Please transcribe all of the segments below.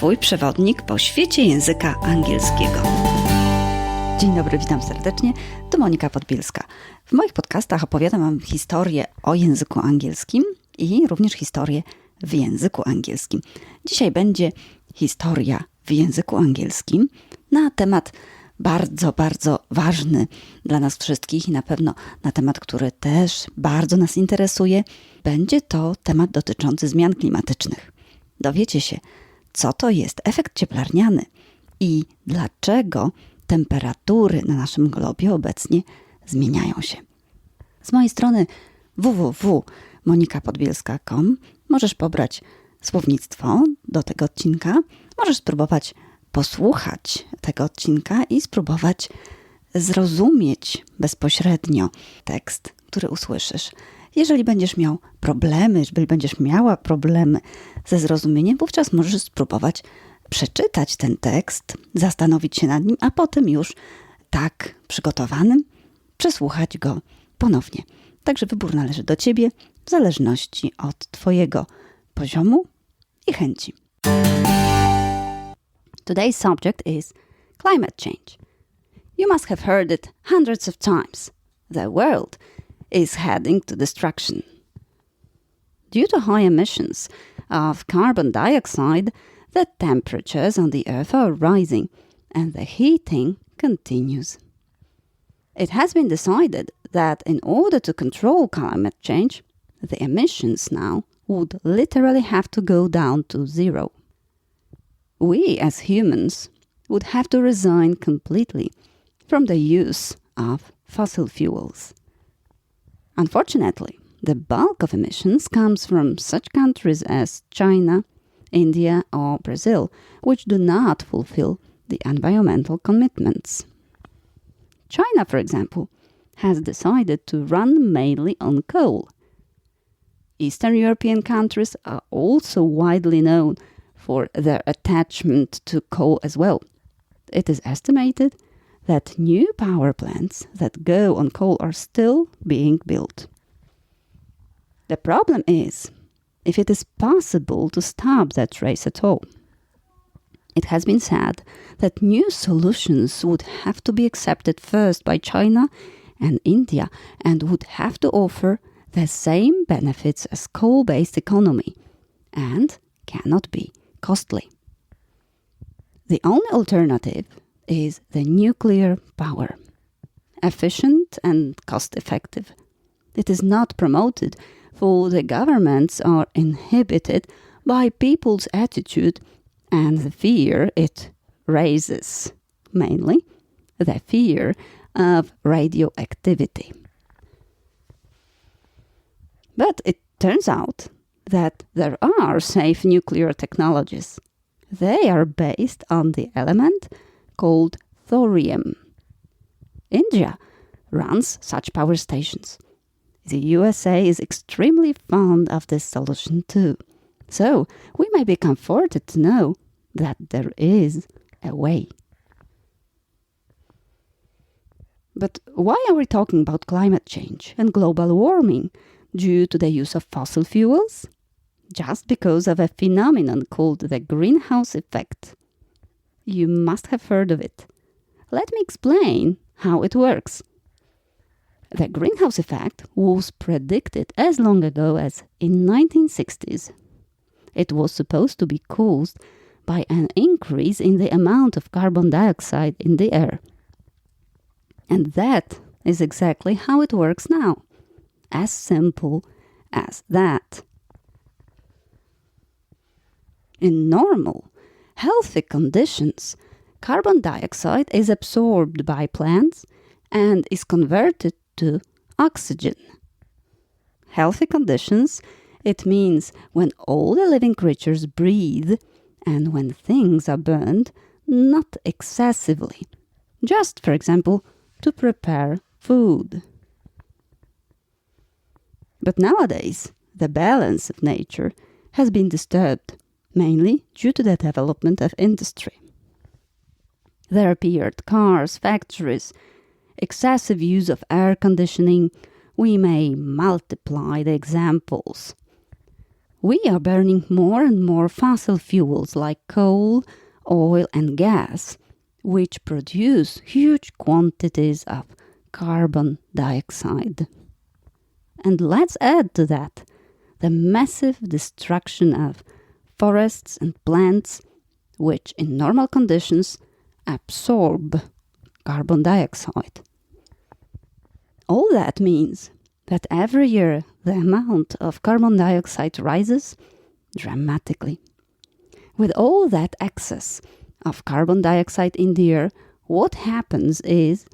Twój przewodnik po świecie języka angielskiego. Dzień dobry, witam serdecznie. Tu Monika Podbielska. W moich podcastach opowiadam Wam historię o języku angielskim i również historię w języku angielskim. Dzisiaj będzie historia w języku angielskim na temat bardzo, bardzo ważny dla nas wszystkich i na pewno na temat, który też bardzo nas interesuje. Będzie to temat dotyczący zmian klimatycznych. Dowiecie się, co to jest efekt cieplarniany i dlaczego temperatury na naszym globie obecnie zmieniają się. Z mojej strony www.monikapodbielska.com możesz pobrać słownictwo do tego odcinka. Możesz spróbować posłuchać tego odcinka i spróbować zrozumieć bezpośrednio tekst, który usłyszysz. Jeżeli będziesz miał problemy, jeżeli będziesz miała problemy ze zrozumieniem, wówczas możesz spróbować przeczytać ten tekst, zastanowić się nad nim, a potem już tak przygotowanym przesłuchać go ponownie. Także wybór należy do Ciebie w zależności od Twojego poziomu i chęci. Today's subject is climate change. You must have heard it hundreds of times. The world is heading to destruction. Due to high emissions of carbon dioxide, the temperatures on the Earth are rising and the heating continues. It has been decided that in order to control climate change, the emissions now would literally have to go down to zero. We as humans would have to resign completely from the use of fossil fuels. Unfortunately, the bulk of emissions comes from such countries as China, India or Brazil, which do not fulfill the environmental commitments. China, for example, has decided to run mainly on coal. Eastern European countries are also widely known for their attachment to coal as well. It is estimated that new power plants that go on coal are still being built. The problem is if it is possible to stop that race at all. It has been said that new solutions would have to be accepted first by China and India and would have to offer the same benefits as coal-based economy and cannot be costly. The only alternative is the nuclear power, efficient and cost-effective. It is not promoted, for the governments are inhibited by people's attitude and the fear it raises, mainly the fear of radioactivity. But it turns out that there are safe nuclear technologies. They are based on the element called thorium. India runs such power stations. The USA is extremely fond of this solution too. So we may be comforted to know that there is a way. But why are we talking about climate change and global warming due to the use of fossil fuels? Just because of a phenomenon called the greenhouse effect. You must have heard of it. Let me explain how it works. The greenhouse effect was predicted as long ago as in 1960s. It was supposed to be caused by an increase in the amount of carbon dioxide in the air. And that is exactly how it works now. As simple as that. In normal, healthy conditions, carbon dioxide is absorbed by plants and is converted to oxygen. Healthy conditions, it means when all the living creatures breathe and when things are burned not excessively, just, for example, to prepare food. But nowadays, the balance of nature has been disturbed, mainly due to the development of industry. There appeared cars, factories, excessive use of air conditioning. We may multiply the examples. we are burning more and more fossil fuels like coal, oil and gas, which produce huge quantities of carbon dioxide. And let's add to that the massive destruction of forests and plants, which in normal conditions absorb carbon dioxide. All that means that every year the amount of carbon dioxide rises dramatically. With all that excess of carbon dioxide in the air, what happens is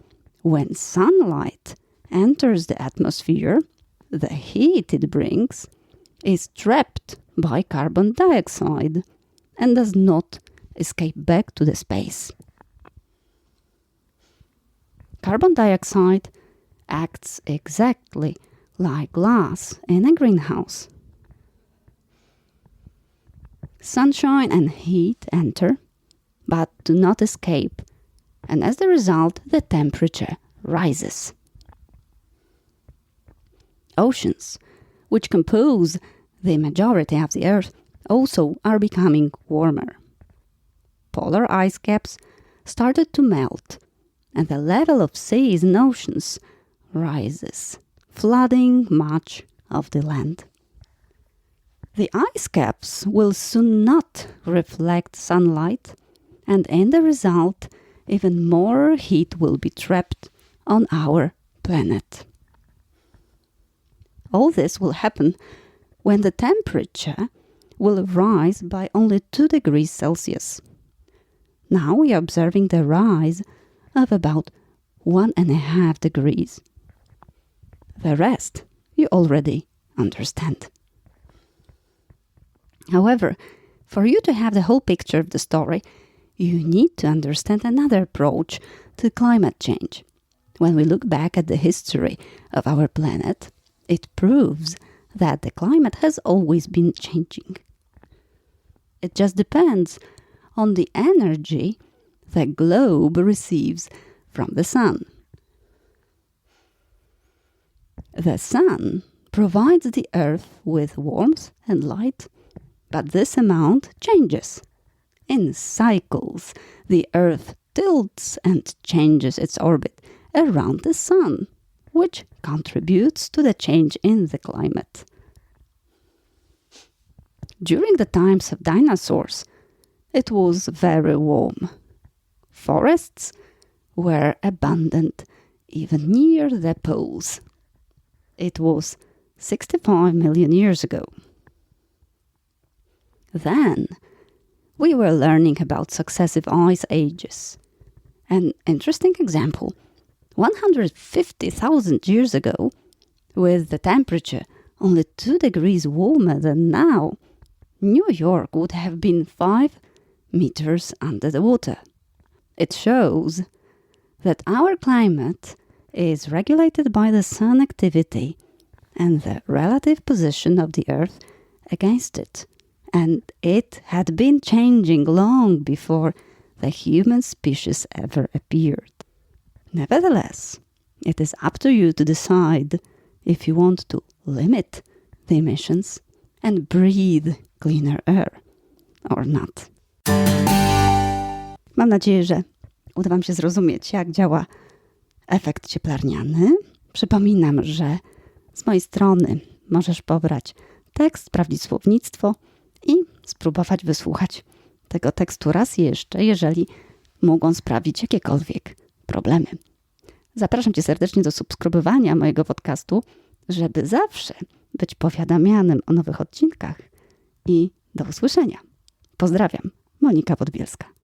when sunlight enters the atmosphere, the heat it brings is trapped by carbon dioxide and does not escape back to the space. Carbon dioxide acts exactly like glass in a greenhouse. Sunshine and heat enter, but do not escape, and as a result, the temperature rises. Oceans, which compose the majority of the Earth, also are becoming warmer. Polar ice caps started to melt, and the level of seas and oceans rises, flooding much of the land. The ice caps will soon not reflect sunlight, and in the result, even more heat will be trapped on our planet. All this will happen when the temperature will rise by only 2 degrees Celsius. Now we are observing the rise of about 1.5 degrees. The rest you already understand. However, for you to have the whole picture of the story, you need to understand another approach to climate change. When we look back at the history of our planet, it proves that the climate has always been changing. It just depends on the energy the globe receives from the sun. The sun provides the Earth with warmth and light, but this amount changes. In cycles, the Earth tilts and changes its orbit around the sun, which contributes to the change in the climate. During the times of dinosaurs, it was very warm. Forests were abundant even near the poles. It was 65 million years ago. Then, we were learning about successive ice ages. An interesting example, 150,000 years ago, with the temperature only 2 degrees warmer than now, New York would have been 5 meters under the water. It shows that our climate is regulated by the sun activity and the relative position of the Earth against it, and it had been changing long before the human species ever appeared. Nevertheless, it is up to you to decide if you want to limit the emissions and breathe cleaner air or not. Mam nadzieję, że uda Wam się zrozumieć, jak działa efekt cieplarniany. Przypominam, że z mojej strony możesz pobrać tekst, sprawdzić słownictwo i spróbować wysłuchać tego tekstu raz jeszcze, jeżeli mogą sprawić jakiekolwiek problemy. Zapraszam Cię serdecznie do subskrybowania mojego podcastu, żeby zawsze być powiadamianym o nowych odcinkach i do usłyszenia. Pozdrawiam, Monika Podbielska.